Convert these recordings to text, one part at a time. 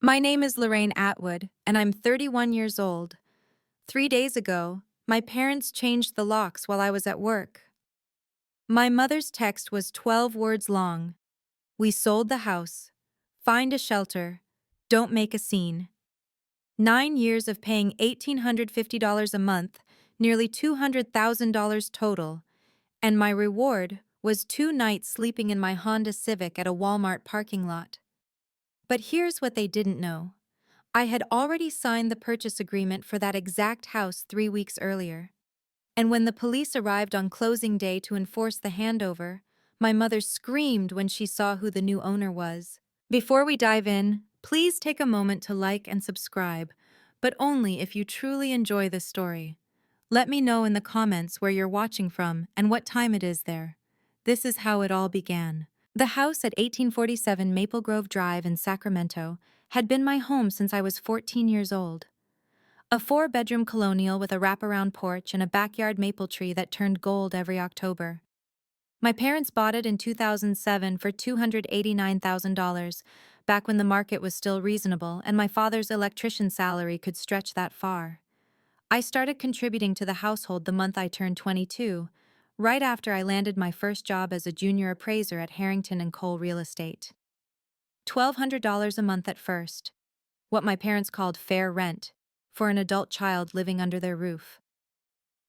My name is Lorraine Atwood, and I'm 31 years old. 3 days ago, my parents changed the locks while I was at work. My mother's text was 12 words long. We sold the house. Find a shelter. Don't make a scene. 9 years of paying $1,850 a month, nearly $200,000 total, and my reward was 2 nights sleeping in my Honda Civic at a Walmart parking lot. But here's what they didn't know. I had already signed the purchase agreement for that exact house 3 weeks earlier. And when the police arrived on closing day to enforce the handover, my mother screamed when she saw who the new owner was. Before we dive in, please take a moment to like and subscribe, but only if you truly enjoy this story. Let me know in the comments where you're watching from and what time it is there. This is how it all began. The house at 1847 Maple Grove Drive in Sacramento had been my home since I was 14 years old. A 4-bedroom colonial with a wraparound porch and a backyard maple tree that turned gold every October. My parents bought it in 2007 for $289,000, back when the market was still reasonable and my father's electrician salary could stretch that far. I started contributing to the household the month I turned 22, right after I landed my first job as a junior appraiser at Harrington and Cole Real Estate. $1,200 a month at first, what my parents called fair rent, for an adult child living under their roof.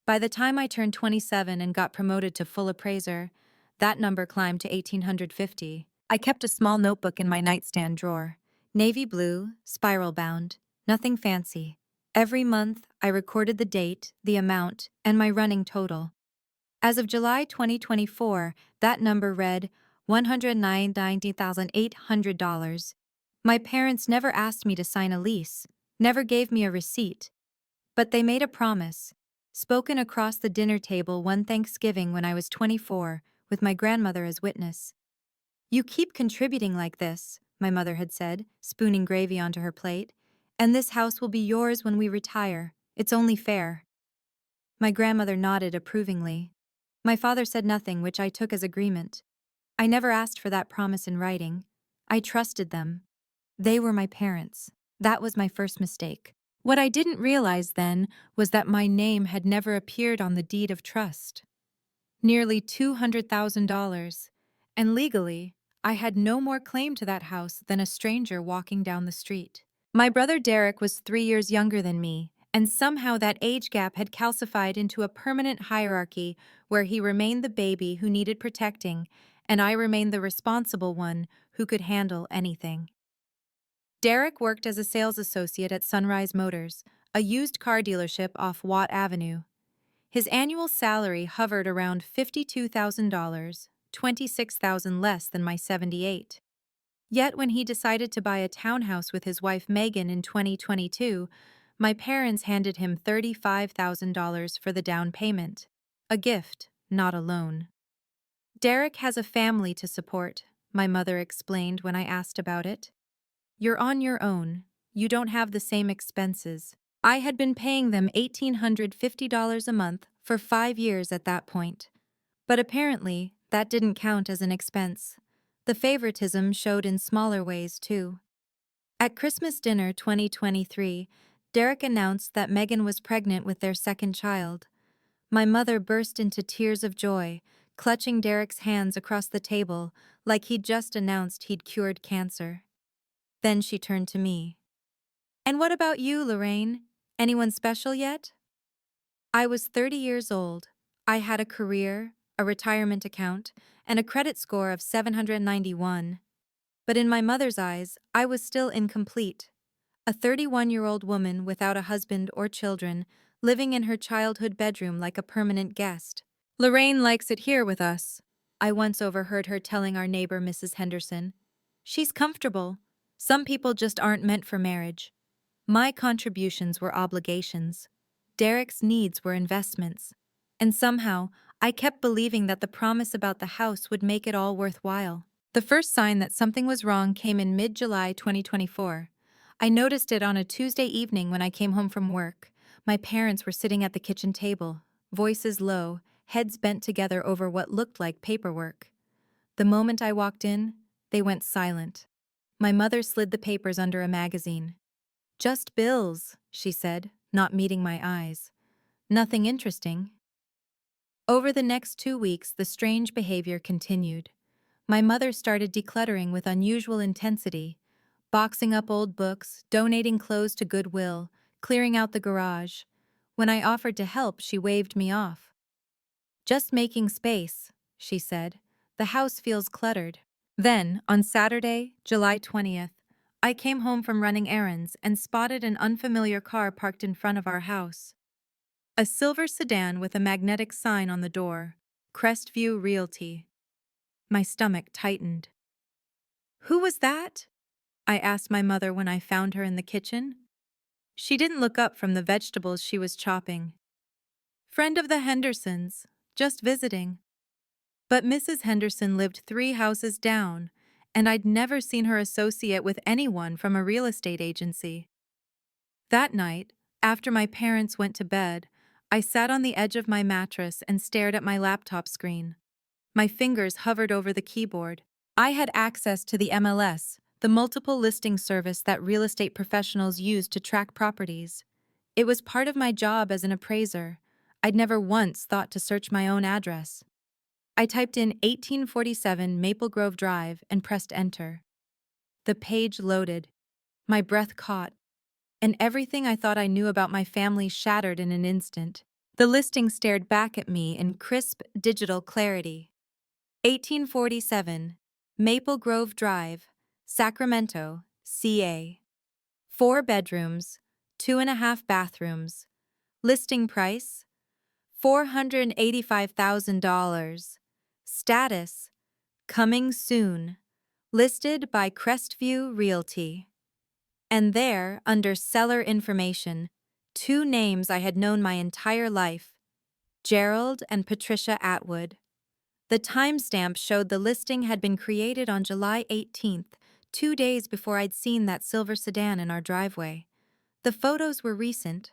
By the time I turned 27 and got promoted to full appraiser, that number climbed to $1,850. I kept a small notebook in my nightstand drawer, navy blue, spiral bound, nothing fancy. Every month, I recorded the date, the amount, and my running total. As of July 2024, that number read $190,800. My parents never asked me to sign a lease, never gave me a receipt, but they made a promise, spoken across the dinner table one Thanksgiving when I was 24, with my grandmother as witness. "You keep contributing like this," my mother had said, spooning gravy onto her plate, "and this house will be yours when we retire. It's only fair." My grandmother nodded approvingly. My father said nothing, which I took as agreement. I never asked for that promise in writing. I trusted them. They were my parents. That was my first mistake. What I didn't realize then was that my name had never appeared on the deed of trust. Nearly $200,000. And legally, I had no more claim to that house than a stranger walking down the street. My brother Derek was 3 years younger than me, and somehow that age gap had calcified into a permanent hierarchy where he remained the baby who needed protecting, and I remained the responsible one who could handle anything. Derek worked as a sales associate at Sunrise Motors, a used car dealership off Watt Avenue. His annual salary hovered around $52,000, $26,000 less than my 78. Yet when he decided to buy a townhouse with his wife Megan in 2022, my parents handed him $35,000 for the down payment. A gift, not a loan. "Derek has a family to support," my mother explained when I asked about it. "You're on your own. You don't have the same expenses." I had been paying them $1,850 a month for 5 years at that point. But apparently, that didn't count as an expense. The favoritism showed in smaller ways, too. At Christmas dinner 2023, Derek announced that Megan was pregnant with their second child. My mother burst into tears of joy, clutching Derek's hands across the table like he'd just announced he'd cured cancer. Then she turned to me. "And what about you, Lorraine? Anyone special yet?" I was 30 years old. I had a career, a retirement account, and a credit score of 791. But in my mother's eyes, I was still incomplete. A 31-year-old woman without a husband or children, living in her childhood bedroom like a permanent guest. "Lorraine likes it here with us," I once overheard her telling our neighbor Mrs. Henderson. "She's comfortable. Some people just aren't meant for marriage." My contributions were obligations. Derek's needs were investments. And somehow, I kept believing that the promise about the house would make it all worthwhile. The first sign that something was wrong came in mid-July 2024. I noticed it on a Tuesday evening when I came home from work. My parents were sitting at the kitchen table, voices low, heads bent together over what looked like paperwork. The moment I walked in, they went silent. My mother slid the papers under a magazine. "Just bills," she said, not meeting my eyes. "Nothing interesting." Over the next 2 weeks, the strange behavior continued. My mother started decluttering with unusual intensity, boxing up old books, donating clothes to Goodwill, clearing out the garage. When I offered to help, she waved me off. "Just making space," she said. "The house feels cluttered." Then, on Saturday, July 20th, I came home from running errands and spotted an unfamiliar car parked in front of our house. A silver sedan with a magnetic sign on the door, Crestview Realty. My stomach tightened. "Who was that?" I asked my mother when I found her in the kitchen. She didn't look up from the vegetables she was chopping. "Friend of the Hendersons, just visiting." But Mrs. Henderson lived 3 houses down, and I'd never seen her associate with anyone from a real estate agency. That night, after my parents went to bed, I sat on the edge of my mattress and stared at my laptop screen. My fingers hovered over the keyboard. I had access to the MLS, the multiple listing service that real estate professionals use to track properties. It was part of my job as an appraiser. I'd never once thought to search my own address. I typed in 1847 Maple Grove Drive and pressed enter. The page loaded. My breath caught, and everything I thought I knew about my family shattered in an instant. The listing stared back at me in crisp digital clarity. 1847 Maple Grove Drive, Sacramento, CA. 4 bedrooms, 2.5 bathrooms. Listing price $485,000. Status coming soon. Listed by Crestview Realty. And there, under seller information, 2 names I had known my entire life: Gerald and Patricia Atwood. The timestamp showed the listing had been created on July 18th, 2 days before I'd seen that silver sedan in our driveway. The photos were recent.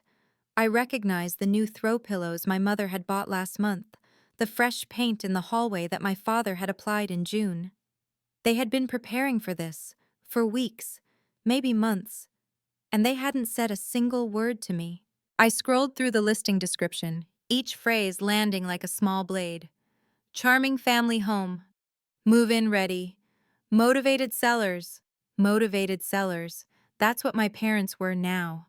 I recognized the new throw pillows my mother had bought last month, the fresh paint in the hallway that my father had applied in June. They had been preparing for this, for weeks, maybe months, and they hadn't said a single word to me. I scrolled through the listing description, each phrase landing like a small blade. Charming family home. Move-in ready. Motivated sellers. Motivated sellers. That's what my parents were now.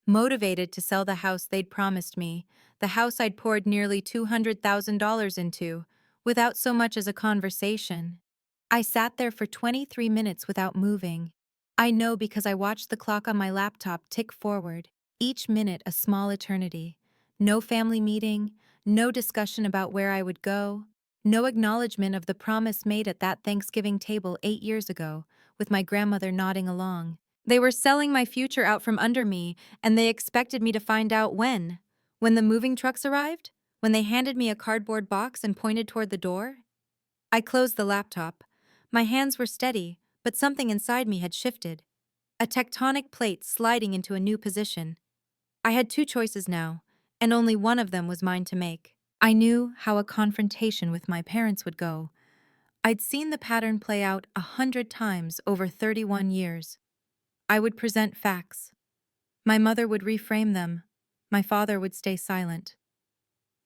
Motivated to sell the house they'd promised me, the house I'd poured nearly $200,000 into, without so much as a conversation. I sat there for 23 minutes without moving. I know because I watched the clock on my laptop tick forward, each minute a small eternity. No family meeting, no discussion about where I would go, no acknowledgement of the promise made at that Thanksgiving table 8 years ago, with my grandmother nodding along. They were selling my future out from under me, and they expected me to find out when. When the moving trucks arrived? When they handed me a cardboard box and pointed toward the door? I closed the laptop. My hands were steady, but something inside me had shifted. A tectonic plate sliding into a new position. I had 2 choices now, and only one of them was mine to make. I knew how a confrontation with my parents would go. I'd seen the pattern play out 100 times over 31 years. I would present facts. My mother would reframe them. My father would stay silent.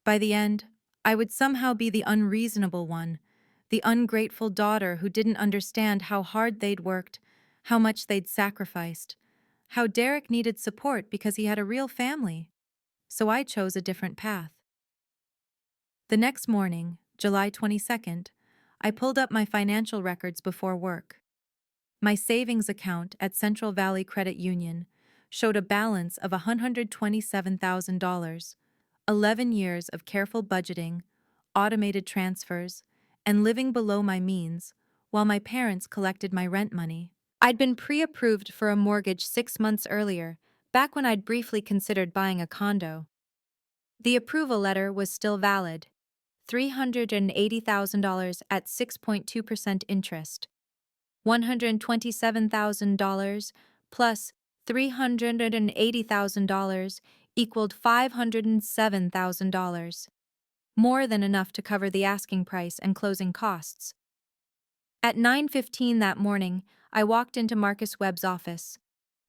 By the end, I would somehow be the unreasonable one, the ungrateful daughter who didn't understand how hard they'd worked, how much they'd sacrificed, how Derek needed support because he had a real family. So I chose a different path. The next morning, July 22nd, I pulled up my financial records before work. My savings account at Central Valley Credit Union showed a balance of $127,000, 11 years of careful budgeting, automated transfers, and living below my means while my parents collected my rent money. I'd been pre-approved for a mortgage 6 months earlier, back when I'd briefly considered buying a condo. The approval letter was still valid, $380,000 at 6.2% interest. $127,000 plus $380,000 equaled $507,000. More than enough to cover the asking price and closing costs. At 9:15 that morning, I walked into Marcus Webb's office.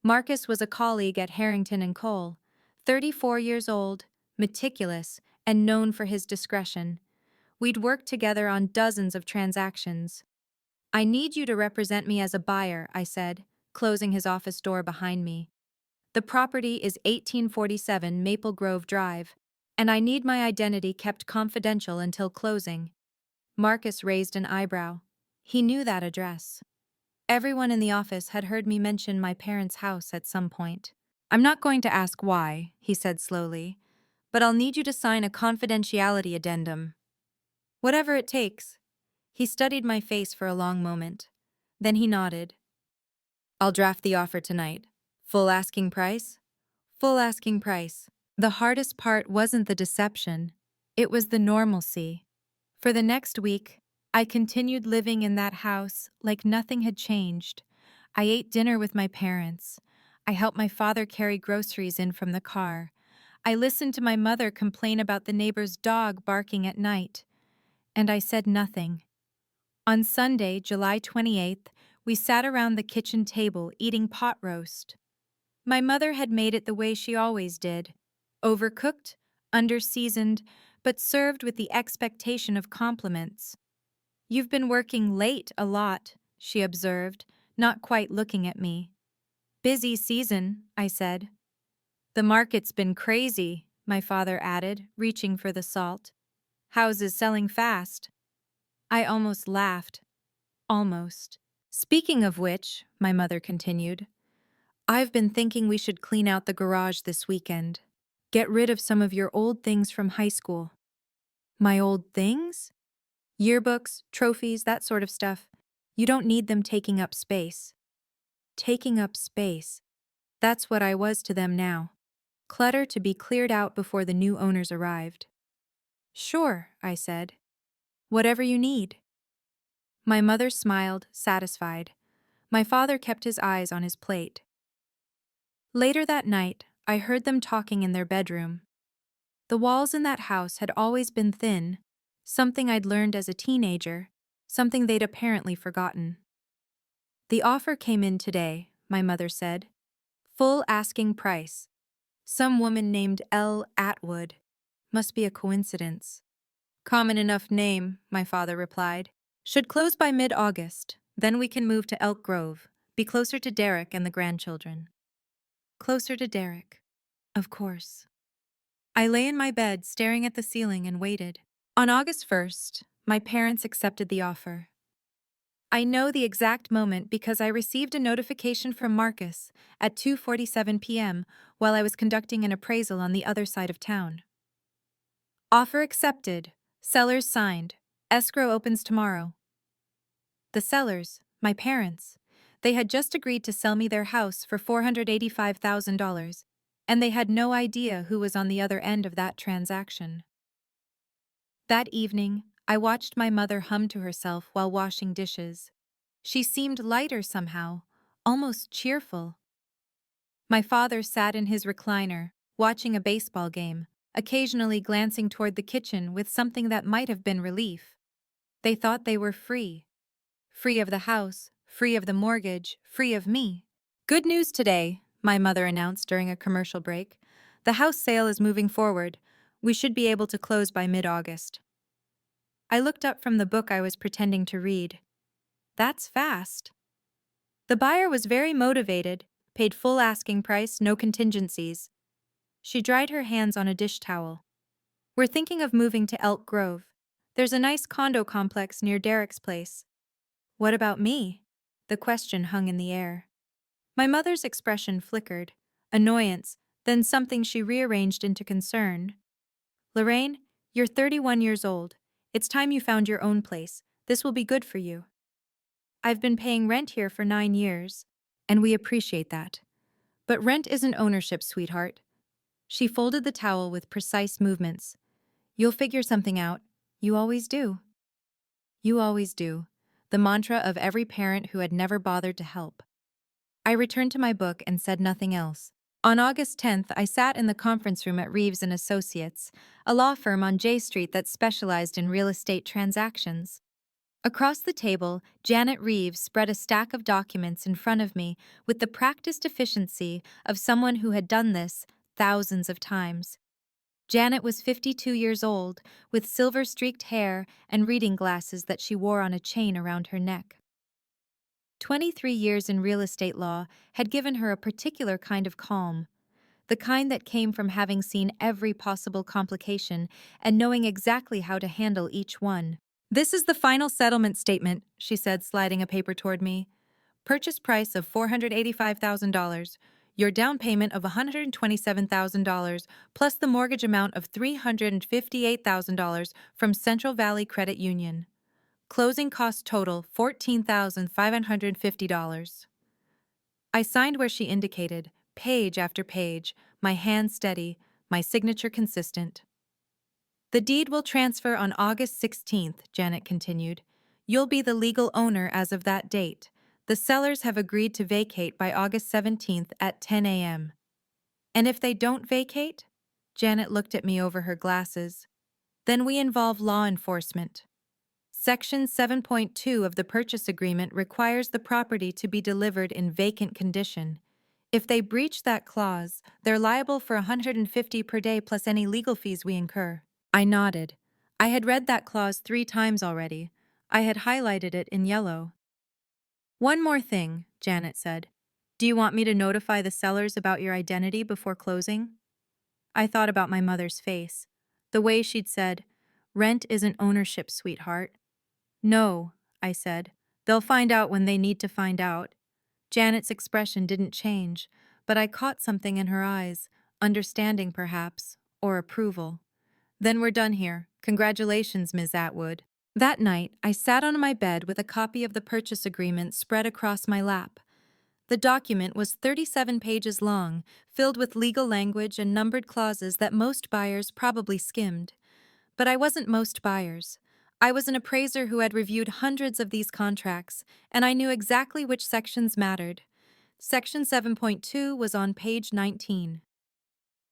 Marcus was a colleague at Harrington and Cole, 34 years old, meticulous, and known for his discretion. We'd worked together on dozens of transactions. "I need you to represent me as a buyer," I said, closing his office door behind me. "The property is 1847 Maple Grove Drive, and I need my identity kept confidential until closing." Marcus raised an eyebrow. He knew that address. Everyone in the office had heard me mention my parents' house at some point. "I'm not going to ask why," he said slowly, "but I'll need you to sign a confidentiality addendum. Whatever it takes." He studied my face for a long moment. Then he nodded. "I'll draft the offer tonight. Full asking price?" "Full asking price." The hardest part wasn't the deception. It was the normalcy. For the next week, I continued living in that house like nothing had changed. I ate dinner with my parents. I helped my father carry groceries in from the car. I listened to my mother complain about the neighbor's dog barking at night. And I said nothing. On Sunday, July 28th, we sat around the kitchen table eating pot roast. My mother had made it the way she always did. Overcooked, underseasoned, but served with the expectation of compliments. "You've been working late a lot," she observed, not quite looking at me. "Busy season," I said. "The market's been crazy," my father added, reaching for the salt. "Houses selling fast." I almost laughed. Almost. "Speaking of which," my mother continued, "I've been thinking we should clean out the garage this weekend. Get rid of some of your old things from high school." "My old things?" "Yearbooks, trophies, that sort of stuff. You don't need them taking up space." Taking up space. That's what I was to them now. Clutter to be cleared out before the new owners arrived. "Sure," I said. "Whatever you need." My mother smiled, satisfied. My father kept his eyes on his plate. Later that night, I heard them talking in their bedroom. The walls in that house had always been thin, something I'd learned as a teenager, something they'd apparently forgotten. "The offer came in today," my mother said. "Full asking price. Some woman named L. Atwood. Must be a coincidence." "Common enough name," my father replied. "Should close by mid-August. Then we can move to Elk Grove, be closer to Derek and the grandchildren." Closer to Derek. Of course. I lay in my bed staring at the ceiling and waited. On August 1st, my parents accepted the offer. I know the exact moment because I received a notification from Marcus at 2:47 p.m. while I was conducting an appraisal on the other side of town. "Offer accepted. Sellers signed. Escrow opens tomorrow." The sellers, my parents, they had just agreed to sell me their house for $485,000, and they had no idea who was on the other end of that transaction. That evening, I watched my mother hum to herself while washing dishes. She seemed lighter somehow, almost cheerful. My father sat in his recliner, watching a baseball game, occasionally glancing toward the kitchen with something that might have been relief. They thought they were free. Free of the house, free of the mortgage, free of me. "Good news today," my mother announced during a commercial break. "The house sale is moving forward. We should be able to close by mid-August." I looked up from the book I was pretending to read. That's fast. The buyer was very motivated, paid full asking price, no contingencies. She dried her hands on a dish towel. "We're thinking of moving to Elk Grove. There's a nice condo complex near Derek's place." "What about me?" The question hung in the air. My mother's expression flickered, annoyance, then something she rearranged into concern. "Lorraine, you're 31 years old. It's time you found your own place. This will be good for you. I've been paying rent here for 9 years, and we appreciate that. But rent isn't ownership, sweetheart." She folded the towel with precise movements. "You'll figure something out. You always do." You always do. The mantra of every parent who had never bothered to help. I returned to my book and said nothing else. On August 10th, I sat in the conference room at Reeves & Associates, a law firm on J Street that specialized in real estate transactions. Across the table, Janet Reeves spread a stack of documents in front of me with the practiced efficiency of someone who had done this thousands of times. Janet was 52 years old, with silver-streaked hair and reading glasses that she wore on a chain around her neck. 23 years in real estate law had given her a particular kind of calm, the kind that came from having seen every possible complication and knowing exactly how to handle each one. "This is the final settlement statement," she said, sliding a paper toward me. "Purchase price of $485,000. Your down payment of $127,000, plus the mortgage amount of $358,000 from Central Valley Credit Union. Closing cost total $14,550. I signed where she indicated, page after page, my hand steady, my signature consistent. "The deed will transfer on August 16th, Janet continued. "You'll be the legal owner as of that date. The sellers have agreed to vacate by August 17th at 10 a.m. "And if they don't vacate?" Janet looked at me over her glasses. "Then we involve law enforcement. Section 7.2 of the purchase agreement requires the property to be delivered in vacant condition. If they breach that clause, they're liable for $150 per day plus any legal fees we incur." I nodded. I had read that clause 3 times already. I had highlighted it in yellow. "One more thing," Janet said. "Do you want me to notify the sellers about your identity before closing?" I thought about my mother's face, the way she'd said, "Rent isn't ownership, sweetheart." "No," I said. "They'll find out when they need to find out." Janet's expression didn't change, but I caught something in her eyes, understanding perhaps, or approval. "Then we're done here. Congratulations, Ms. Atwood." That night, I sat on my bed with a copy of the purchase agreement spread across my lap. The document was 37 pages long, filled with legal language and numbered clauses that most buyers probably skimmed. But I wasn't most buyers. I was an appraiser who had reviewed hundreds of these contracts, and I knew exactly which sections mattered. Section 7.2 was on page 19.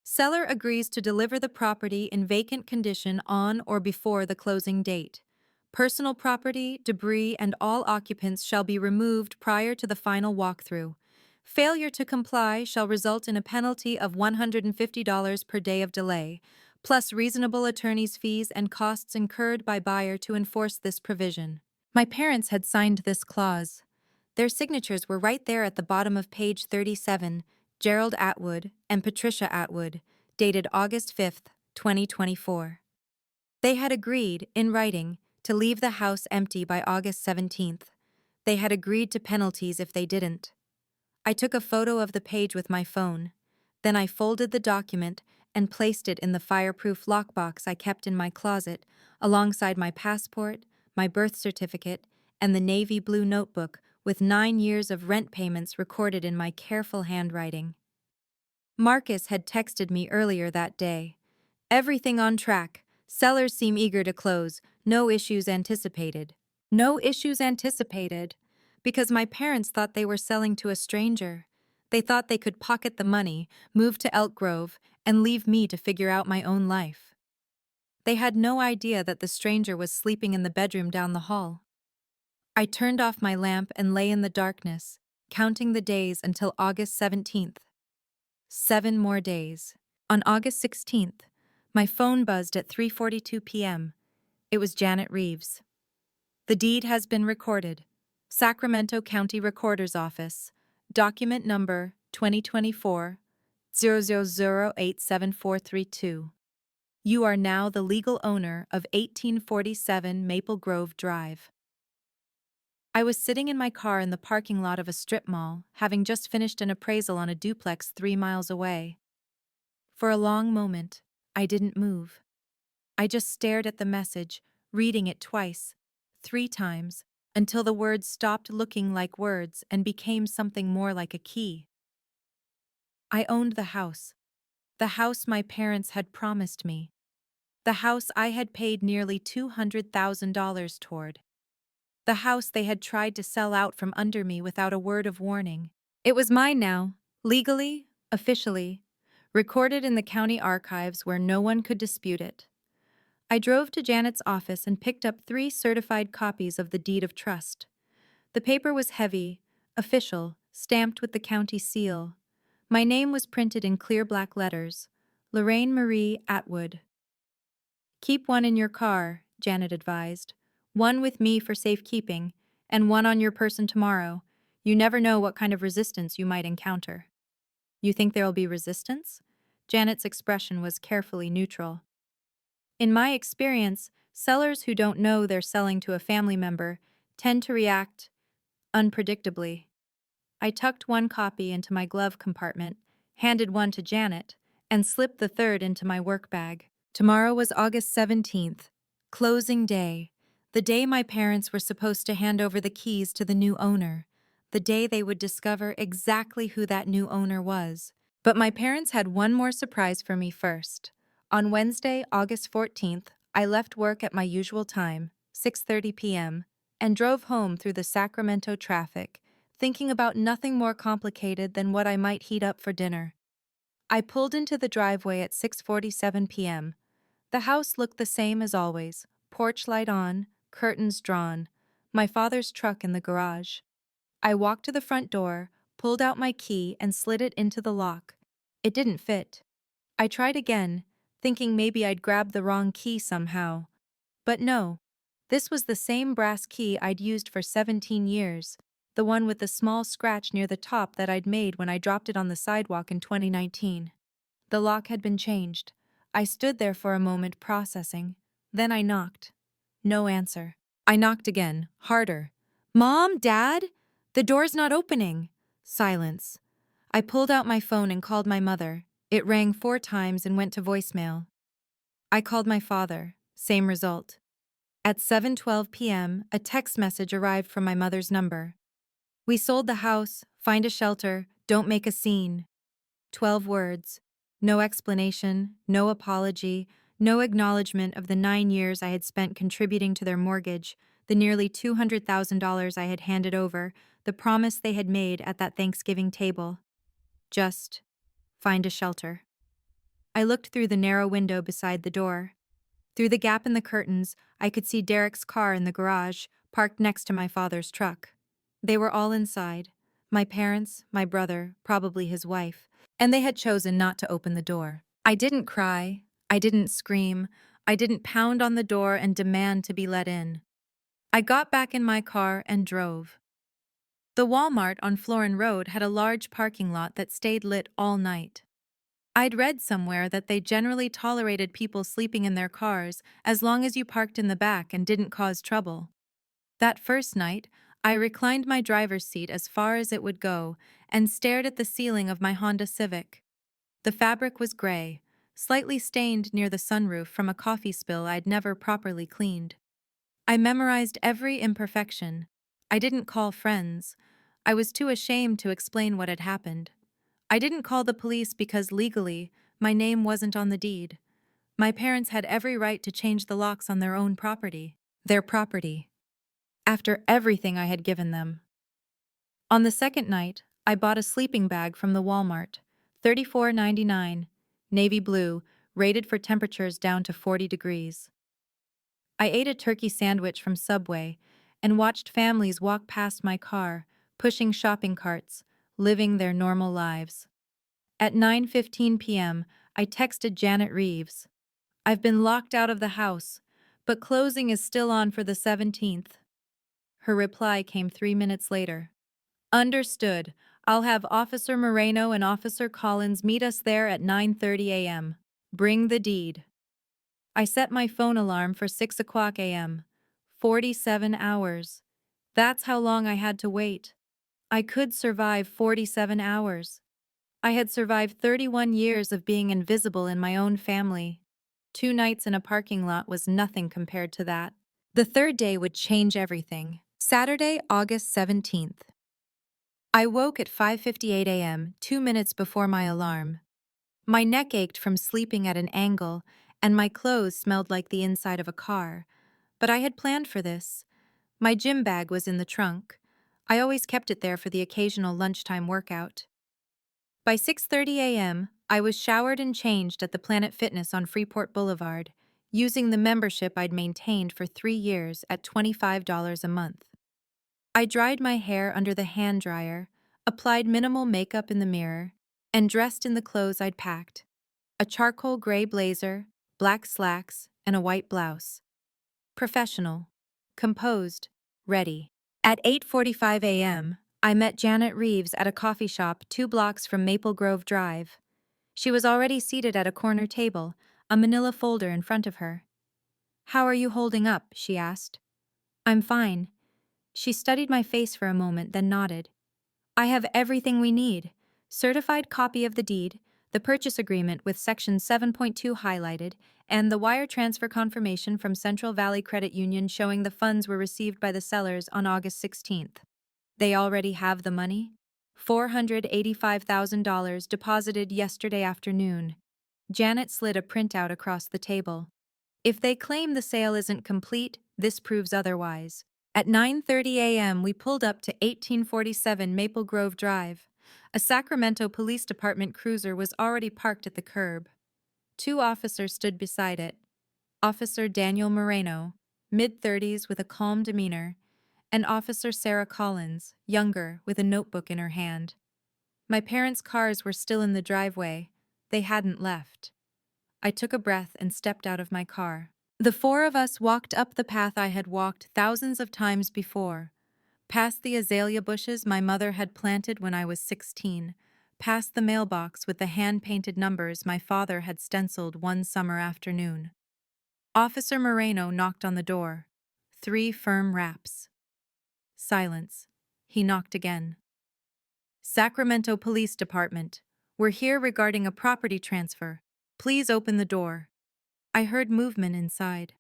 Seller agrees to deliver the property in vacant condition on or before the closing date. Personal property, debris, and all occupants shall be removed prior to the final walkthrough. Failure to comply shall result in a penalty of $150 per day of delay, plus reasonable attorney's fees and costs incurred by buyer to enforce this provision. My parents had signed this clause. Their signatures were right there at the bottom of page 37, Gerald Atwood and Patricia Atwood, dated August 5th, 2024. They had agreed, in writing, to leave the house empty by August 17th. They had agreed to penalties if they didn't. I took a photo of the page with my phone. Then I folded the document and placed it in the fireproof lockbox I kept in my closet, alongside my passport, my birth certificate, and the navy blue notebook with 9 years of rent payments recorded in my careful handwriting. Marcus had texted me earlier that day. "Everything on track. Sellers seem eager to close. No issues anticipated." No issues anticipated. Because my parents thought they were selling to a stranger. They thought they could pocket the money, move to Elk Grove, and leave me to figure out my own life. They had no idea that the stranger was sleeping in the bedroom down the hall. I turned off my lamp and lay in the darkness, counting the days until August 17th. 7 more days. On August 16th, my phone buzzed at 3:42 p.m. It was Janet Reeves. "The deed has been recorded. Sacramento County Recorder's Office. Document number 2024-000874432. You are now the legal owner of 1847 Maple Grove Drive." I was sitting in my car in the parking lot of a strip mall, having just finished an appraisal on a duplex 3 miles away. For a long moment, I didn't move. I just stared at the message, reading it twice, 3 times, until the words stopped looking like words and became something more like a key. I owned the house my parents had promised me, the house I had paid nearly $200,000 toward. The house they had tried to sell out from under me without a word of warning. It was mine now, legally, officially, recorded in the county archives where no one could dispute it. I drove to Janet's office and picked up 3 certified copies of the deed of trust. The paper was heavy, official, stamped with the county seal. My name was printed in clear black letters. Lorraine Marie Atwood. Keep one in your car, Janet advised. One with me for safekeeping, and one on your person tomorrow. You never know what kind of resistance you might encounter. You think there'll be resistance? Janet's expression was carefully neutral. In my experience, sellers who don't know they're selling to a family member tend to react unpredictably. I tucked one copy into my glove compartment, handed one to Janet, and slipped the third into my work bag. Tomorrow was August 17th, closing day, the day my parents were supposed to hand over the keys to the new owner, the day they would discover exactly who that new owner was. But my parents had one more surprise for me first. On Wednesday, August 14th, I left work at my usual time, 6:30 p.m., and drove home through the Sacramento traffic, thinking about nothing more complicated than what I might heat up for dinner. I pulled into the driveway at 6:47 p.m. The house looked the same as always, porch light on, curtains drawn, my father's truck in the garage. I walked to the front door, pulled out my key, and slid it into the lock. It didn't fit. I tried again, thinking maybe I'd grabbed the wrong key somehow. But no. This was the same brass key I'd used for 17 years, the one with the small scratch near the top that I'd made when I dropped it on the sidewalk in 2019. The lock had been changed. I stood there for a moment processing. Then I knocked. No answer. I knocked again, harder. "Mom, Dad? The door's not opening." Silence. I pulled out my phone and called my mother. It rang 4 times and went to voicemail. I called my father. Same result. At 7:12 p.m., a text message arrived from my mother's number. "We sold the house. Find a shelter. Don't make a scene." 12 words. No explanation, no apology, no acknowledgement of the 9 years I had spent contributing to their mortgage, the nearly $200,000 I had handed over, the promise they had made at that Thanksgiving table. Just find a shelter. I looked through the narrow window beside the door. Through the gap in the curtains, I could see Derek's car in the garage, parked next to my father's truck. They were all inside. My parents, my brother, probably his wife, and they had chosen not to open the door. I didn't cry. I didn't scream. I didn't pound on the door and demand to be let in. I got back in my car and drove. The Walmart on Florin Road had a large parking lot that stayed lit all night. I'd read somewhere that they generally tolerated people sleeping in their cars as long as you parked in the back and didn't cause trouble. That first night, I reclined my driver's seat as far as it would go and stared at the ceiling of my Honda Civic. The fabric was gray, slightly stained near the sunroof from a coffee spill I'd never properly cleaned. I memorized every imperfection. I didn't call friends. I was too ashamed to explain what had happened. I didn't call the police because legally, my name wasn't on the deed. My parents had every right to change the locks on their own property. Their property. After everything I had given them. On the second night, I bought a sleeping bag from the Walmart, $34.99, navy blue, rated for temperatures down to 40 degrees. I ate a turkey sandwich from Subway and watched families walk past my car, pushing shopping carts, living their normal lives. At 9:15 p.m., I texted Janet Reeves. "I've been locked out of the house, but closing is still on for the 17th. Her reply came 3 minutes later. "Understood. I'll have Officer Moreno and Officer Collins meet us there at 9:30 a.m. Bring the deed." I set my phone alarm for 6 o'clock a.m. 47 hours. That's how long I had to wait. I could survive 47 hours. I had survived 31 years of being invisible in my own family. 2 nights in a parking lot was nothing compared to that. The third day would change everything. Saturday, August 17th. I woke at 5:58 a.m., 2 minutes before my alarm. My neck ached from sleeping at an angle, and my clothes smelled like the inside of a car. But I had planned for this. My gym bag was in the trunk. I always kept it there for the occasional lunchtime workout. By 6:30 a.m., I was showered and changed at the Planet Fitness on Freeport Boulevard, using the membership I'd maintained for 3 years at $25 a month. I dried my hair under the hand dryer, applied minimal makeup in the mirror, and dressed in the clothes I'd packed: a charcoal gray blazer, black slacks, and a white blouse. Professional, composed, ready. At 8:45 a.m., I met Janet Reeves at a coffee shop 2 blocks from Maple Grove Drive. She was already seated at a corner table, a manila folder in front of her. "How are you holding up?" she asked. "I'm fine." She studied my face for a moment, then nodded. "I have everything we need: certified copy of the deed, the purchase agreement with Section 7.2 highlighted, and the wire transfer confirmation from Central Valley Credit Union showing the funds were received by the sellers on August 16th. They already have the money? $485,000 deposited yesterday afternoon." Janet slid a printout across the table. "If they claim the sale isn't complete, this proves otherwise." At 9:30 a.m., we pulled up to 1847 Maple Grove Drive. A Sacramento Police Department cruiser was already parked at the curb. 2 officers stood beside it: Officer Daniel Moreno, mid-30s with a calm demeanor, and Officer Sarah Collins, younger, with a notebook in her hand. My parents' cars were still in the driveway. They hadn't left. I took a breath and stepped out of my car. The 4 of us walked up the path I had walked thousands of times before, past the azalea bushes my mother had planted when I was 16, past the mailbox with the hand-painted numbers my father had stenciled one summer afternoon. Officer Moreno knocked on the door. 3 firm raps. Silence. He knocked again. "Sacramento Police Department. We're here regarding a property transfer. Please open the door." I heard movement inside.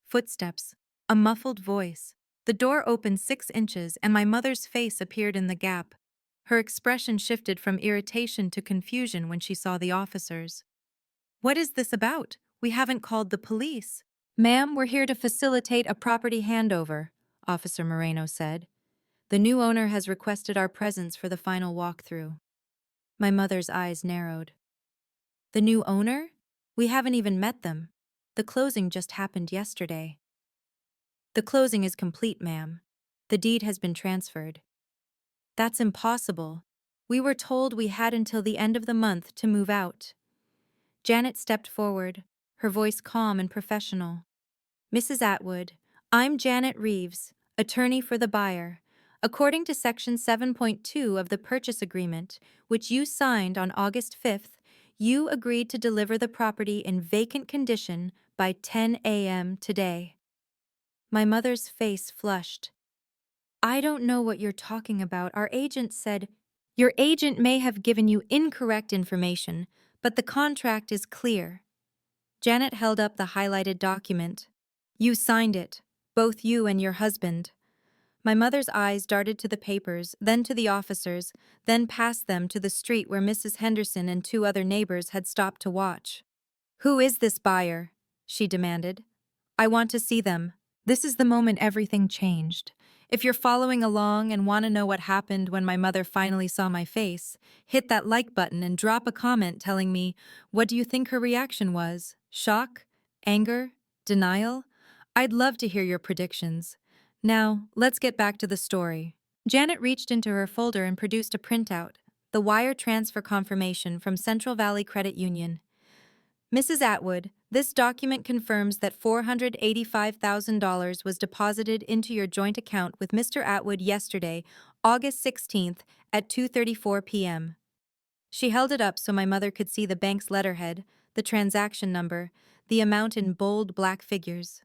Footsteps. A muffled voice. The door opened 6 inches and my mother's face appeared in the gap. Her expression shifted from irritation to confusion when she saw the officers. "What is this about? We haven't called the police." "Ma'am, we're here to facilitate a property handover," Officer Moreno said. "The new owner has requested our presence for the final walkthrough." My mother's eyes narrowed. "The new owner? We haven't even met them. The closing just happened yesterday." "The closing is complete, ma'am. The deed has been transferred." "That's impossible. We were told we had until the end of the month to move out." Janet stepped forward, her voice calm and professional. "Mrs. Atwood, I'm Janet Reeves, attorney for the buyer. According to Section 7.2 of the purchase agreement, which you signed on August 5th, you agreed to deliver the property in vacant condition by 10 a.m. today." My mother's face flushed. "I don't know what you're talking about. Our agent said—" "Your agent may have given you incorrect information, but the contract is clear." Janet held up the highlighted document. "You signed it, both you and your husband." My mother's eyes darted to the papers, then to the officers, then past them to the street where Mrs. Henderson and 2 other neighbors had stopped to watch. "Who is this buyer?" she demanded. "I want to see them." This is the moment everything changed. If you're following along and want to know what happened when my mother finally saw my face, hit that like button and drop a comment telling me, what do you think her reaction was? Shock? Anger? Denial? I'd love to hear your predictions. Now, let's get back to the story. Janet reached into her folder and produced a printout, the wire transfer confirmation from Central Valley Credit Union. "Mrs. Atwood, this document confirms that $485,000 was deposited into your joint account with Mr. Atwood yesterday, August 16th, at 2:34 p.m. She held it up so my mother could see the bank's letterhead, the transaction number, the amount in bold black figures.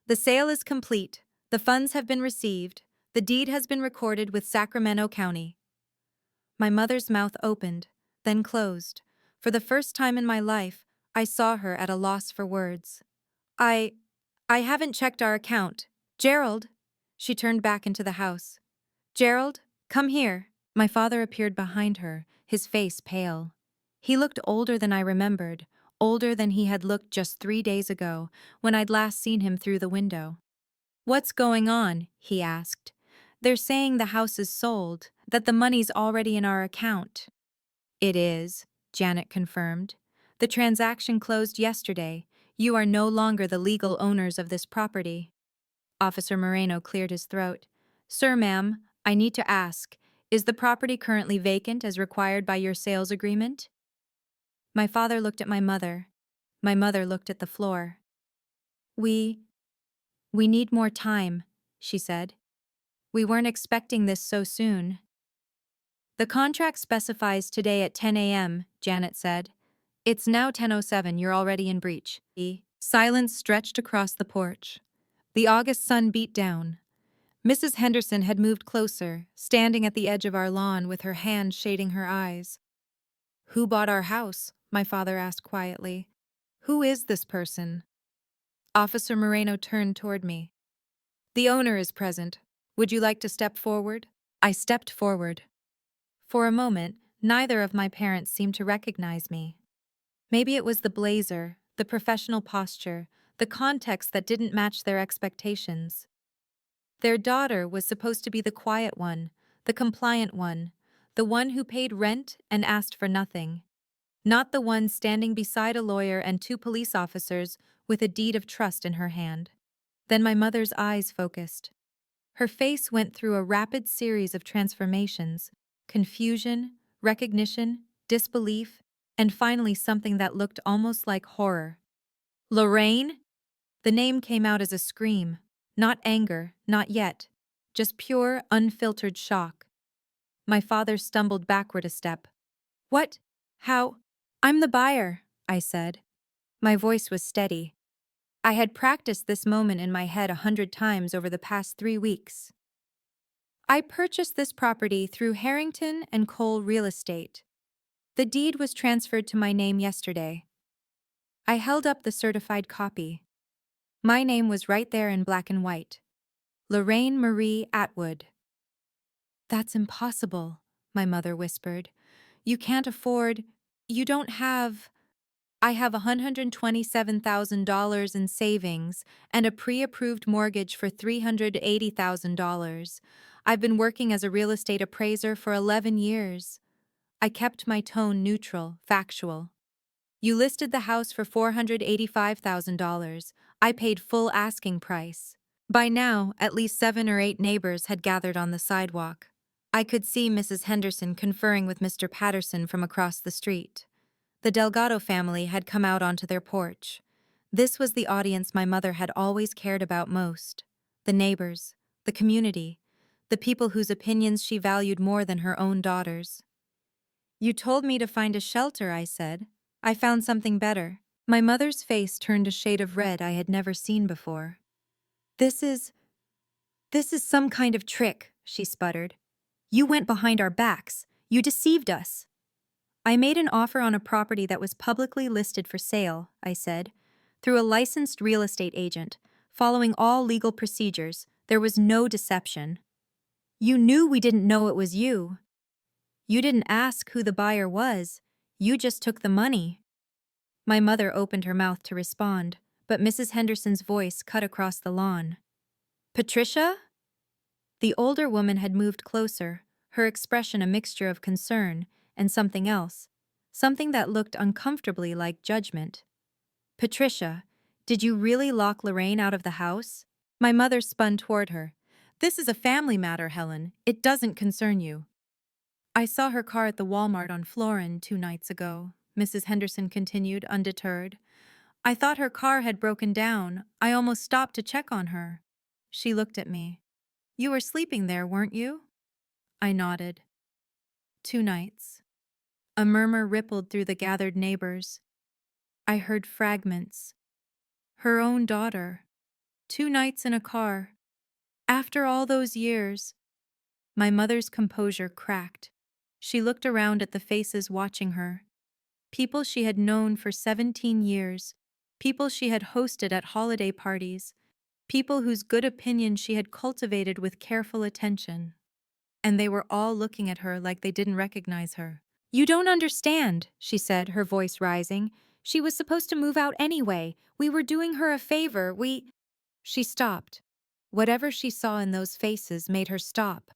"The sale is complete. The funds have been received. The deed has been recorded with Sacramento County." My mother's mouth opened, then closed. For the first time in my life, I saw her at a loss for words. I haven't checked our account. Gerald." She turned back into the house. "Gerald, come here." My father appeared behind her, his face pale. He looked older than I remembered, older than he had looked just 3 days ago, when I'd last seen him through the window. "What's going on?" he asked. "They're saying the house is sold, that the money's already in our account." "It is," Janet confirmed. "The transaction closed yesterday. You are no longer the legal owners of this property. Officer Moreno cleared his throat. Sir, ma'am, I need to ask, is the property currently vacant as required by your sales agreement? My father looked at my mother. My mother looked at the floor. We need more time, she said. We weren't expecting this so soon. The contract specifies today at 10 a.m., Janet said. It's now 10:07, you're already in breach. Silence stretched across the porch. The August sun beat down. Mrs. Henderson had moved closer, standing at the edge of our lawn with her hand shading her eyes. Who bought our house? My father asked quietly. Who is this person? Officer Moreno turned toward me. The owner is present. Would you like to step forward? I stepped forward. For a moment, neither of my parents seemed to recognize me. Maybe it was the blazer, the professional posture, the context that didn't match their expectations. Their daughter was supposed to be the quiet one, the compliant one, the one who paid rent and asked for nothing. Not the one standing beside a lawyer and two police officers with a deed of trust in her hand. Then my mother's eyes focused. Her face went through a rapid series of transformations: confusion, recognition, disbelief, and finally something that looked almost like horror. Lorraine? The name came out as a scream. Not anger, not yet. Just pure, unfiltered shock. My father stumbled backward a step. What? How? I'm the buyer, I said. My voice was steady. I had practiced this moment in my head 100 times over the past 3 weeks. I purchased this property through Harrington and Cole Real Estate. The deed was transferred to my name yesterday. I held up the certified copy. My name was right there in black and white. Lorraine Marie Atwood. That's impossible, my mother whispered. You can't afford. You don't have. I have $127,000 in savings and a pre-approved mortgage for $380,000. I've been working as a real estate appraiser for 11 years. I kept my tone neutral, factual. You listed the house for $485,000. I paid full asking price. By now, at least 7 or 8 neighbors had gathered on the sidewalk. I could see Mrs. Henderson conferring with Mr. Patterson from across the street. The Delgado family had come out onto their porch. This was the audience my mother had always cared about most. The neighbors, the community, the people whose opinions she valued more than her own daughter's. You told me to find a shelter, I said. I found something better. My mother's face turned a shade of red I had never seen before. This is some kind of trick, she sputtered. You went behind our backs. You deceived us. I made an offer on a property that was publicly listed for sale, I said, through a licensed real estate agent, following all legal procedures. There was no deception. You knew we didn't know it was you. You didn't ask who the buyer was. You just took the money. My mother opened her mouth to respond, but Mrs. Henderson's voice cut across the lawn. Patricia? The older woman had moved closer, her expression a mixture of concern and something else, something that looked uncomfortably like judgment. Patricia, did you really lock Lorraine out of the house? My mother spun toward her. This is a family matter, Helen. It doesn't concern you. I saw her car at the Walmart on Florin 2 nights ago, Mrs. Henderson continued, undeterred. I thought her car had broken down. I almost stopped to check on her. She looked at me. You were sleeping there, weren't you? I nodded. 2 nights. A murmur rippled through the gathered neighbors. I heard fragments. Her own daughter. 2 nights in a car. After all those years. My mother's composure cracked. She looked around at the faces watching her. People she had known for 17 years. People she had hosted at holiday parties. People whose good opinion she had cultivated with careful attention. And they were all looking at her like they didn't recognize her. You don't understand, she said, her voice rising. She was supposed to move out anyway. We were doing her a favor. She stopped. Whatever she saw in those faces made her stop.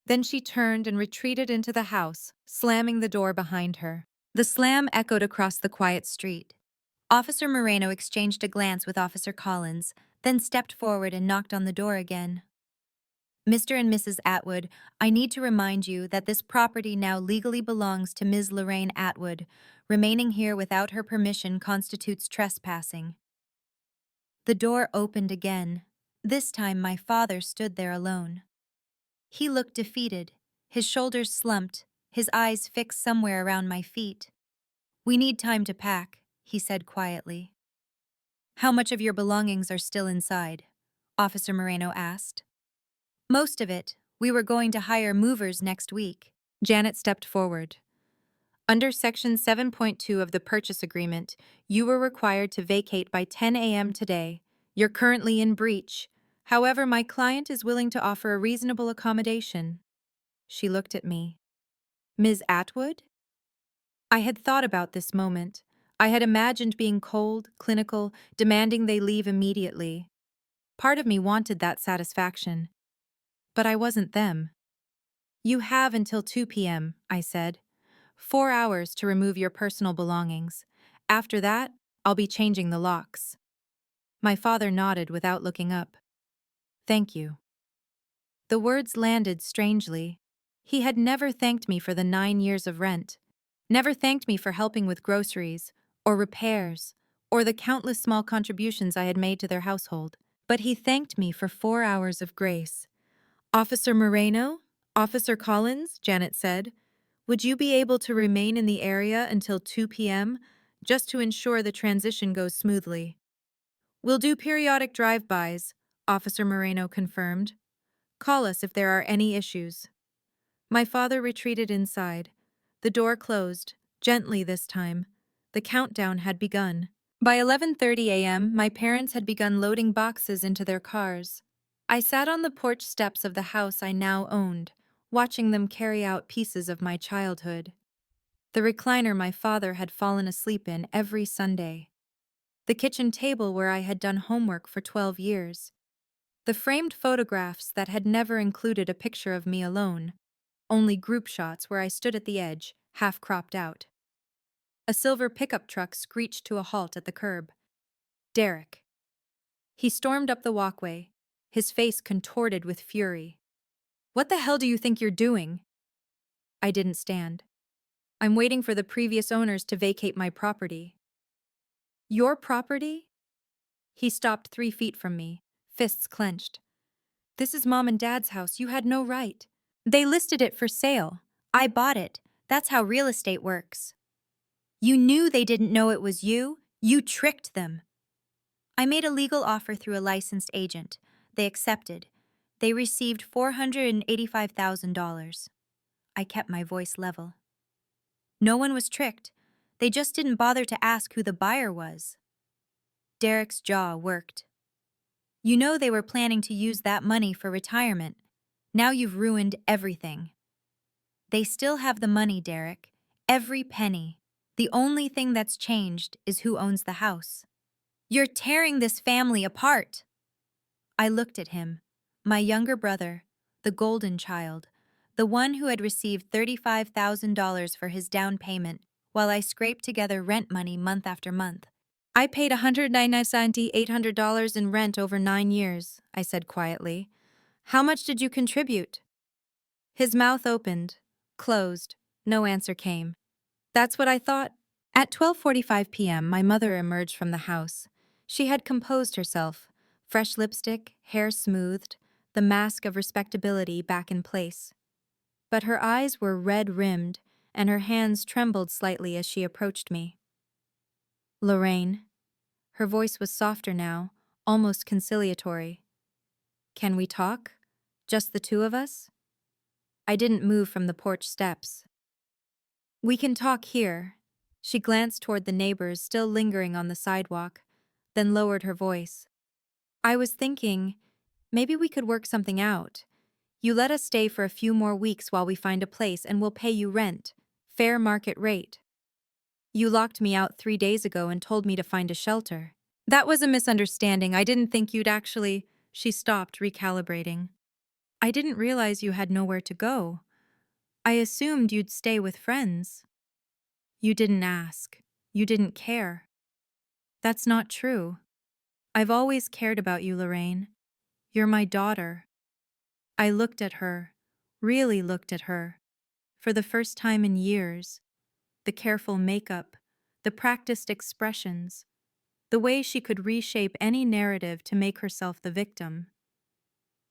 Then she turned and retreated into the house, slamming the door behind her. The slam echoed across the quiet street. Officer Moreno exchanged a glance with Officer Collins, then stepped forward and knocked on the door again. Mr. and Mrs. Atwood, I need to remind you that this property now legally belongs to Ms. Lorraine Atwood. Remaining here without her permission constitutes trespassing. The door opened again. This time my father stood there alone. He looked defeated, his shoulders slumped, his eyes fixed somewhere around my feet. "We need time to pack," he said quietly. "How much of your belongings are still inside?" Officer Moreno asked. "Most of it. We were going to hire movers next week." Janet stepped forward. "Under Section 7.2 of the purchase agreement, you were required to vacate by 10 a.m. today. You're currently in breach. However, my client is willing to offer a reasonable accommodation." She looked at me. "Ms. Atwood?" I had thought about this moment. I had imagined being cold, clinical, demanding they leave immediately. Part of me wanted that satisfaction. But I wasn't them. "You have until 2 p.m., I said. 4 hours to remove your personal belongings. After that, I'll be changing the locks." My father nodded without looking up. "Thank you." The words landed strangely. He had never thanked me for the 9 years of rent, never thanked me for helping with groceries, or repairs, or the countless small contributions I had made to their household. But he thanked me for 4 hours of grace. "Officer Moreno? Officer Collins?" Janet said. "Would you be able to remain in the area until 2 p.m., just to ensure the transition goes smoothly?" "We'll do periodic drive-bys," Officer Moreno confirmed. "Call us if there are any issues." My father retreated inside. The door closed, gently this time. The countdown had begun. By 11:30 a.m., my parents had begun loading boxes into their cars. I sat on the porch steps of the house I now owned, watching them carry out pieces of my childhood. The recliner my father had fallen asleep in every Sunday. The kitchen table where I had done homework for 12 years. The framed photographs that had never included a picture of me alone, only group shots where I stood at the edge, half cropped out. A silver pickup truck screeched to a halt at the curb. "Derek." He stormed up the walkway, his face contorted with fury. "What the hell do you think you're doing?" I didn't stand. "I'm waiting for the previous owners to vacate my property." "Your property?" He stopped 3 feet from me, fists clenched. "This is Mom and Dad's house. You had no right." "They listed it for sale. I bought it. That's how real estate works." "You knew they didn't know it was you. You tricked them." "I made a legal offer through a licensed agent. They accepted. They received $485,000. I kept my voice level. "No one was tricked. They just didn't bother to ask who the buyer was." Derek's jaw worked. "You know they were planning to use that money for retirement. Now you've ruined everything." "They still have the money, Derek. Every penny. The only thing that's changed is who owns the house." "You're tearing this family apart." I looked at him, my younger brother, the golden child, the one who had received $35,000 for his down payment while I scraped together rent money month after month. "I paid $199,800 in rent over 9 years, I said quietly. "How much did you contribute?" His mouth opened, closed. No answer came. "That's what I thought." At 12:45 p.m., my mother emerged from the house. She had composed herself, fresh lipstick, hair smoothed, the mask of respectability back in place. But her eyes were red-rimmed, and her hands trembled slightly as she approached me. "Lorraine." Her voice was softer now, almost conciliatory. "Can we talk? Just the two of us?" I didn't move from the porch steps. "We can talk here." She glanced toward the neighbors still lingering on the sidewalk, then lowered her voice. "I was thinking, maybe we could work something out. You let us stay for a few more weeks while we find a place and we'll pay you rent, fair market rate. You locked me out 3 days ago and told me to find a shelter." "That was a misunderstanding. I didn't think you'd actually—" She stopped, recalibrating. "I didn't realize you had nowhere to go. I assumed you'd stay with friends." "You didn't ask. You didn't care." That's not true. I've always cared about you, Lorraine. You're my daughter. I looked at her, really looked at her, for the first time in years. The careful makeup, the practiced expressions, the way she could reshape any narrative to make herself the victim.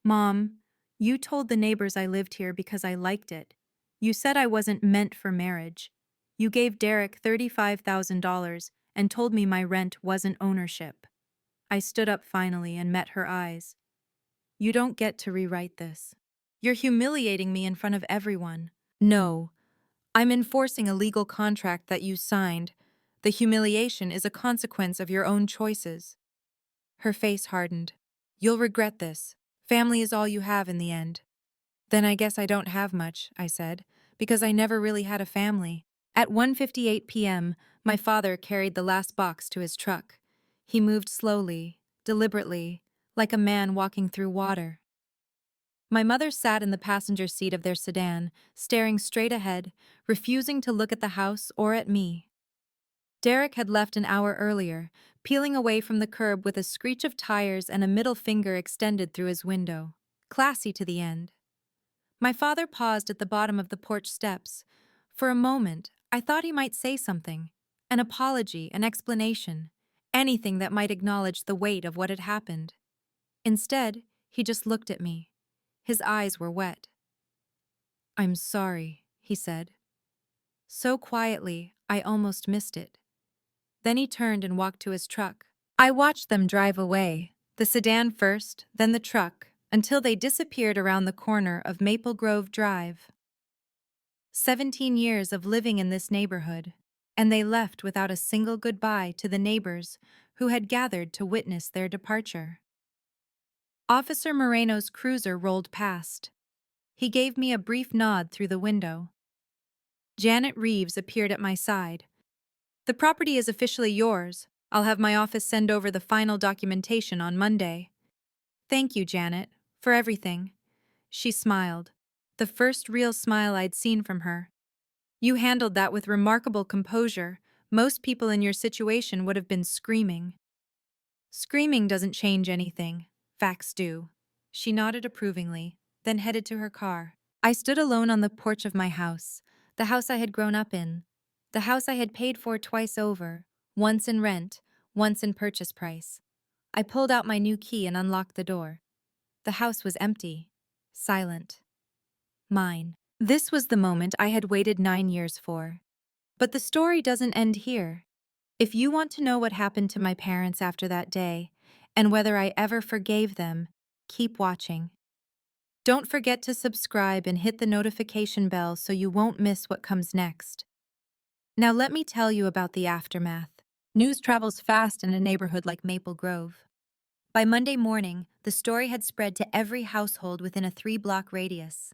Mom, you told the neighbors I lived here because I liked it. You said I wasn't meant for marriage. You gave Derek $35,000 and told me my rent wasn't ownership. I stood up finally and met her eyes. You don't get to rewrite this. You're humiliating me in front of everyone. No, I'm enforcing a legal contract that you signed. The humiliation is a consequence of your own choices. Her face hardened. You'll regret this. Family is all you have in the end. Then I guess I don't have much, I said, because I never really had a family. At 1:58 p.m., my father carried the last box to his truck. He moved slowly, deliberately, like a man walking through water. My mother sat in the passenger seat of their sedan, staring straight ahead, refusing to look at the house or at me. Derek had left an hour earlier, peeling away from the curb with a screech of tires and a middle finger extended through his window. Classy to the end. My father paused at the bottom of the porch steps. For a moment, I thought he might say something. An apology, an explanation, anything that might acknowledge the weight of what had happened. Instead, he just looked at me. His eyes were wet. I'm sorry, he said. So quietly, I almost missed it. Then he turned and walked to his truck. I watched them drive away, the sedan first, then the truck, until they disappeared around the corner of Maple Grove Drive. 17 years of living in this neighborhood, and they left without a single goodbye to the neighbors who had gathered to witness their departure. Officer Moreno's cruiser rolled past. He gave me a brief nod through the window. Janet Reeves appeared at my side. The property is officially yours. I'll have my office send over the final documentation on Monday. Thank you, Janet, for everything. She smiled, the first real smile I'd seen from her. You handled that with remarkable composure. Most people in your situation would have been screaming. Screaming doesn't change anything. Facts do. She nodded approvingly, then headed to her car. I stood alone on the porch of my house, the house I had grown up in, the house I had paid for twice over, once in rent, once in purchase price. I pulled out my new key and unlocked the door. The house was empty, silent. Mine. This was the moment I had waited 9 years for. But the story doesn't end here. If you want to know what happened to my parents after that day, and whether I ever forgave them, keep watching. Don't forget to subscribe and hit the notification bell so you won't miss what comes next. Now let me tell you about the aftermath. News travels fast in a neighborhood like Maple Grove. By Monday morning, the story had spread to every household within a 3-block radius.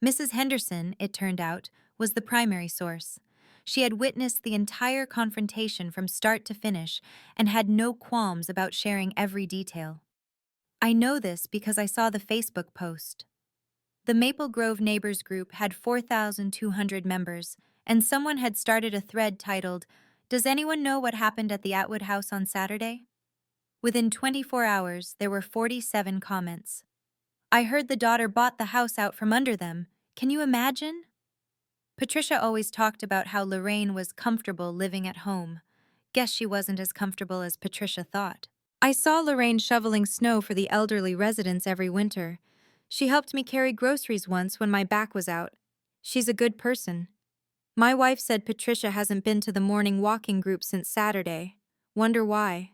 Mrs. Henderson, it turned out, was the primary source. She had witnessed the entire confrontation from start to finish and had no qualms about sharing every detail. I know this because I saw the Facebook post. The Maple Grove Neighbors group had 4,200 members, and someone had started a thread titled, "Does anyone know what happened at the Atwood house on Saturday?" Within 24 hours, there were 47 comments. I heard the daughter bought the house out from under them. Can you imagine? Patricia always talked about how Lorraine was comfortable living at home. Guess she wasn't as comfortable as Patricia thought. I saw Lorraine shoveling snow for the elderly residents every winter. She helped me carry groceries once when my back was out. She's a good person. My wife said Patricia hasn't been to the morning walking group since Saturday. Wonder why?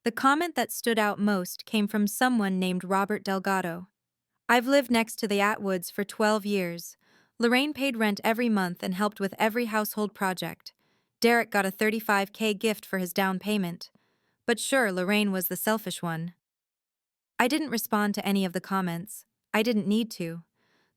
The comment that stood out most came from someone named Robert Delgado. I've lived next to the Atwoods for 12 years. Lorraine paid rent every month and helped with every household project. Derek got a $35K gift for his down payment. But sure, Lorraine was the selfish one. I didn't respond to any of the comments. I didn't need to.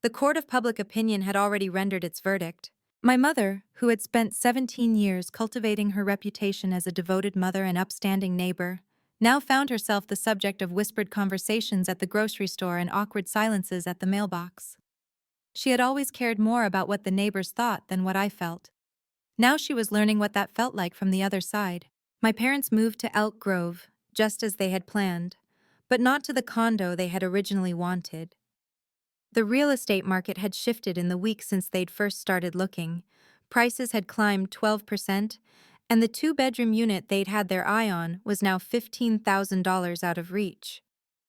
The court of public opinion had already rendered its verdict. My mother, who had spent 17 years cultivating her reputation as a devoted mother and upstanding neighbor, now found herself the subject of whispered conversations at the grocery store and awkward silences at the mailbox. She had always cared more about what the neighbors thought than what I felt. Now she was learning what that felt like from the other side. My parents moved to Elk Grove, just as they had planned, but not to the condo they had originally wanted. The real estate market had shifted in the weeks since they'd first started looking. Prices had climbed 12%, and the two-bedroom unit they'd had their eye on was now $15,000 out of reach.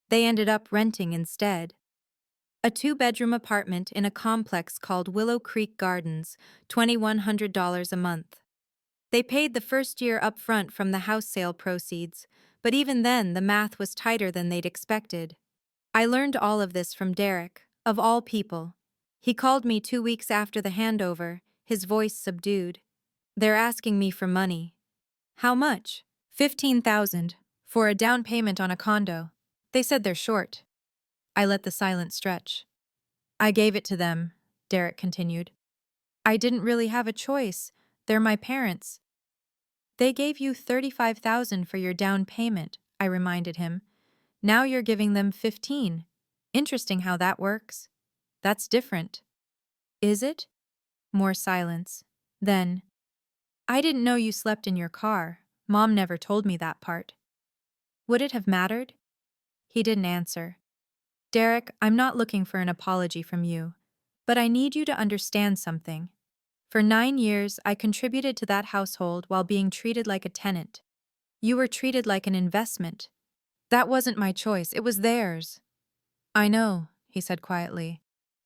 They ended up renting instead. A two-bedroom apartment in a complex called Willow Creek Gardens, $2,100 a month. They paid the first year up front from the house sale proceeds, but even then the math was tighter than they'd expected. I learned all of this from Derek, of all people. He called me 2 weeks after the handover, his voice subdued. "They're asking me for money." "How much?" "15,000, for a down payment on a condo. They said they're short." I let the silence stretch. "I gave it to them," Derek continued. "I didn't really have a choice. They're my parents." "They gave you 35,000 for your down payment," I reminded him. "Now you're giving them 15. Interesting how that works." "That's different." "Is it?" More silence. Then, "I didn't know you slept in your car. Mom never told me that part." "Would it have mattered?" He didn't answer. "Derek, I'm not looking for an apology from you, but I need you to understand something. For 9 years, I contributed to that household while being treated like a tenant. You were treated like an investment. That wasn't my choice, it was theirs." "I know," he said quietly.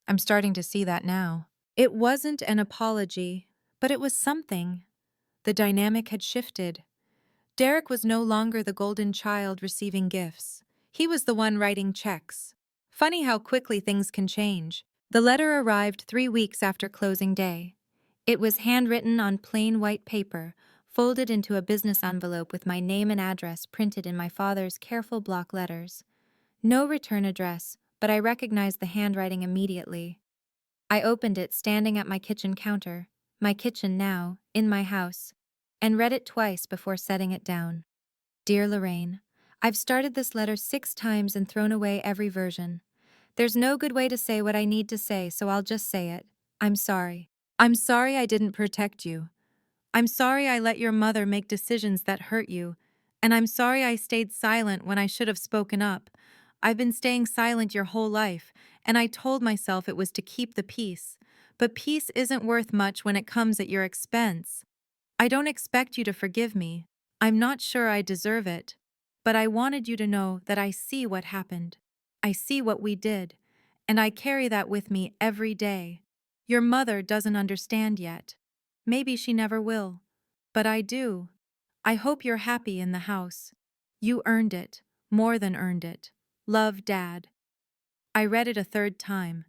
"I'm starting to see that now." It wasn't an apology, but it was something. The dynamic had shifted. Derek was no longer the golden child receiving gifts. He was the one writing checks. Funny how quickly things can change. The letter arrived 3 weeks after closing day. It was handwritten on plain white paper, folded into a business envelope with my name and address printed in my father's careful block letters. No return address, but I recognized the handwriting immediately. I opened it standing at my kitchen counter, my kitchen now, in my house, and read it twice before setting it down. "Dear Lorraine, I've started this letter 6 times and thrown away every version. There's no good way to say what I need to say, so I'll just say it. I'm sorry. I'm sorry I didn't protect you. I'm sorry I let your mother make decisions that hurt you, and I'm sorry I stayed silent when I should have spoken up. I've been staying silent your whole life, and I told myself it was to keep the peace. But peace isn't worth much when it comes at your expense. I don't expect you to forgive me. I'm not sure I deserve it. But I wanted you to know that I see what happened. I see what we did, and I carry that with me every day. Your mother doesn't understand yet. Maybe she never will. But I do. I hope you're happy in the house. You earned it, more than earned it. Love, Dad." I read it a third time.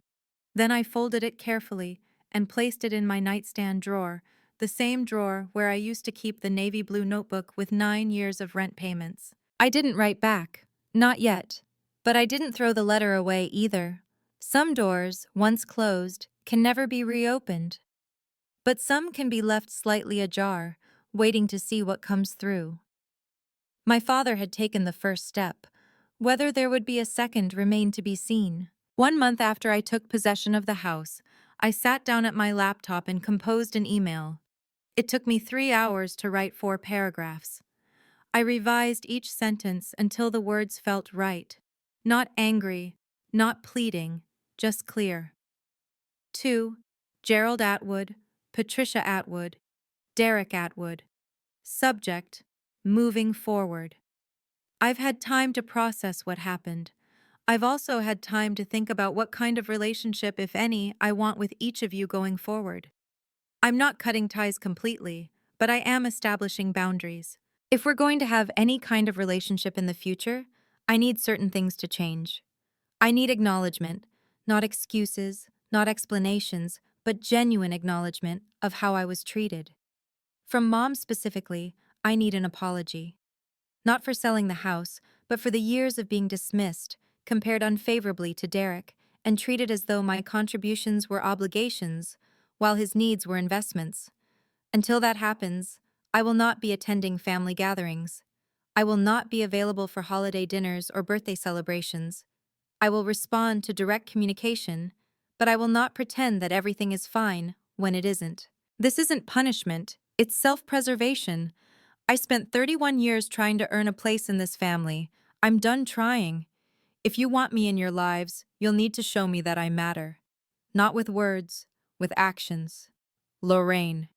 Then I folded it carefully and placed it in my nightstand drawer, the same drawer where I used to keep the navy blue notebook with 9 years of rent payments. I didn't write back. Not yet. But I didn't throw the letter away either. Some doors, once closed, can never be reopened. But some can be left slightly ajar, waiting to see what comes through. My father had taken the first step. Whether there would be a second remained to be seen. 1 month after I took possession of the house, I sat down at my laptop and composed an email. It took me 3 hours to write 4 paragraphs. I revised each sentence until the words felt right. Not angry, not pleading, just clear. To Gerald Atwood, Patricia Atwood, Derek Atwood. Subject: moving forward. I've had time to process what happened. I've also had time to think about what kind of relationship, if any, I want with each of you going forward. I'm not cutting ties completely, but I am establishing boundaries. If we're going to have any kind of relationship in the future, I need certain things to change. I need acknowledgement, not excuses, not explanations, but genuine acknowledgement of how I was treated. From Mom specifically, I need an apology. Not for selling the house, but for the years of being dismissed, compared unfavorably to Derek, and treated as though my contributions were obligations, while his needs were investments. Until that happens, I will not be attending family gatherings. I will not be available for holiday dinners or birthday celebrations. I will respond to direct communication, but I will not pretend that everything is fine when it isn't. This isn't punishment, it's self-preservation. I spent 31 years trying to earn a place in this family. I'm done trying. If you want me in your lives, you'll need to show me that I matter. Not with words, with actions. Lorraine.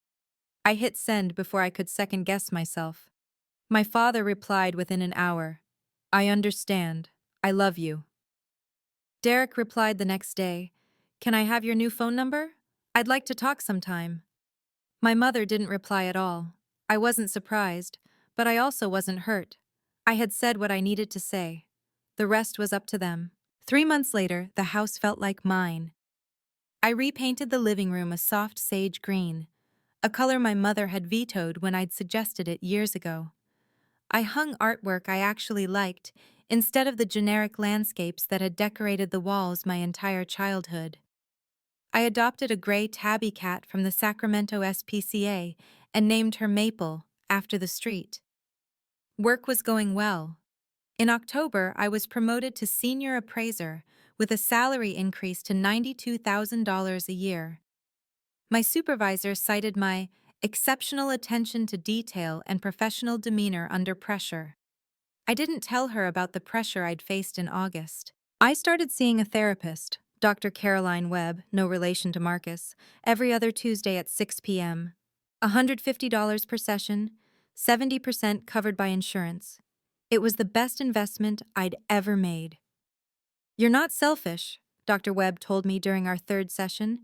I hit send before I could second guess myself. My father replied within an hour. I understand. I love you. Derek replied the next day. Can I have your new phone number? I'd like to talk sometime. My mother didn't reply at all. I wasn't surprised, but I also wasn't hurt. I had said what I needed to say. The rest was up to them. 3 months later, the house felt like mine. I repainted the living room a soft sage green, a color my mother had vetoed when I'd suggested it years ago. I hung artwork I actually liked, instead of the generic landscapes that had decorated the walls my entire childhood. I adopted a gray tabby cat from the Sacramento SPCA and named her Maple, after the street. Work was going well. In October, I was promoted to senior appraiser with a salary increase to $92,000 a year. My supervisor cited my exceptional attention to detail and professional demeanor under pressure. I didn't tell her about the pressure I'd faced in August. I started seeing a therapist, Dr. Caroline Webb, no relation to Marcus, every other Tuesday at 6 p.m. $150 per session, 70% covered by insurance. It was the best investment I'd ever made. You're not selfish, Dr. Webb told me during our third session.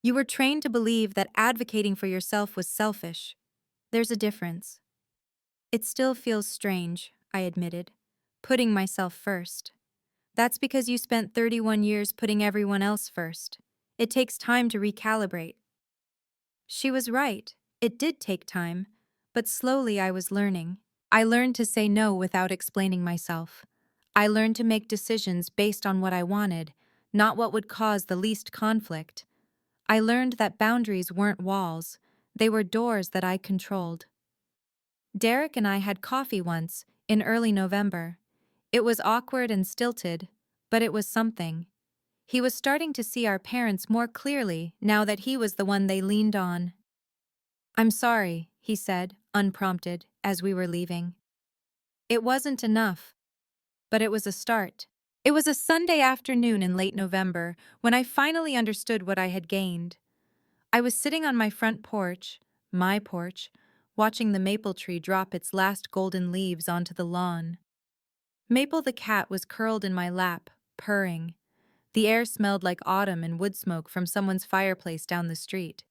You were trained to believe that advocating for yourself was selfish. There's a difference. It still feels strange, I admitted, putting myself first. That's because you spent 31 years putting everyone else first. It takes time to recalibrate. She was right. It did take time, but slowly I was learning. I learned to say no without explaining myself. I learned to make decisions based on what I wanted, not what would cause the least conflict. I learned that boundaries weren't walls, they were doors that I controlled. Derek and I had coffee once, in early November. It was awkward and stilted, but it was something. He was starting to see our parents more clearly now that he was the one they leaned on. I'm sorry, he said, unprompted, as we were leaving. It wasn't enough, but it was a start. It was a Sunday afternoon in late November when I finally understood what I had gained. I was sitting on my front porch, my porch, watching the maple tree drop its last golden leaves onto the lawn. Maple the cat was curled in my lap, purring. The air smelled like autumn and wood smoke from someone's fireplace down the street.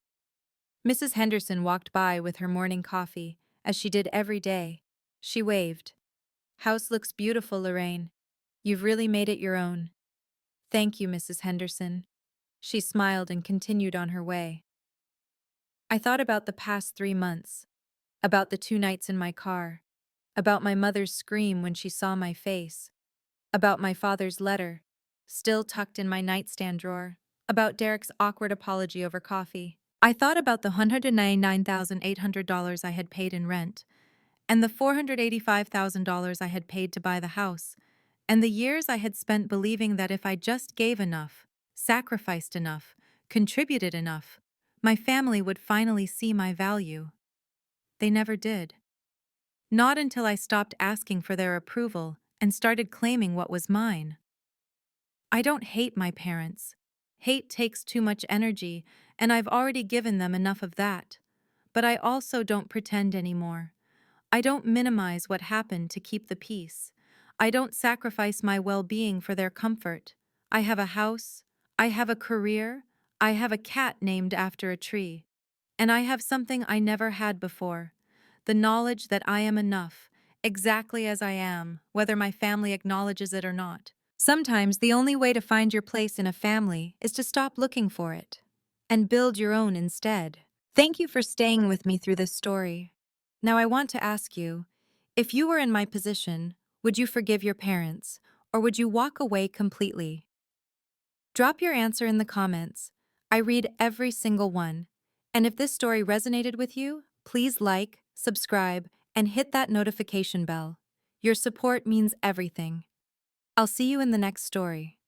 Mrs. Henderson walked by with her morning coffee, as she did every day. She waved. House looks beautiful, Lorraine. You've really made it your own. Thank you, Mrs. Henderson. She smiled and continued on her way. I thought about the past 3 months, about the 2 nights in my car, about my mother's scream when she saw my face, about my father's letter, still tucked in my nightstand drawer, about Derek's awkward apology over coffee. I thought about the $199,800 I had paid in rent, and the $485,000 I had paid to buy the house, and the years I had spent believing that if I just gave enough, sacrificed enough, contributed enough, my family would finally see my value. They never did. Not until I stopped asking for their approval and started claiming what was mine. I don't hate my parents. Hate takes too much energy, and I've already given them enough of that. But I also don't pretend anymore. I don't minimize what happened to keep the peace. I don't sacrifice my well-being for their comfort. I have a house, I have a career, I have a cat named after a tree. And I have something I never had before, the knowledge that I am enough, exactly as I am, whether my family acknowledges it or not. Sometimes the only way to find your place in a family is to stop looking for it and build your own instead. Thank you for staying with me through this story. Now I want to ask you, if you were in my position, would you forgive your parents, or would you walk away completely? Drop your answer in the comments. I read every single one. And if this story resonated with you, please like, subscribe, and hit that notification bell. Your support means everything. I'll see you in the next story.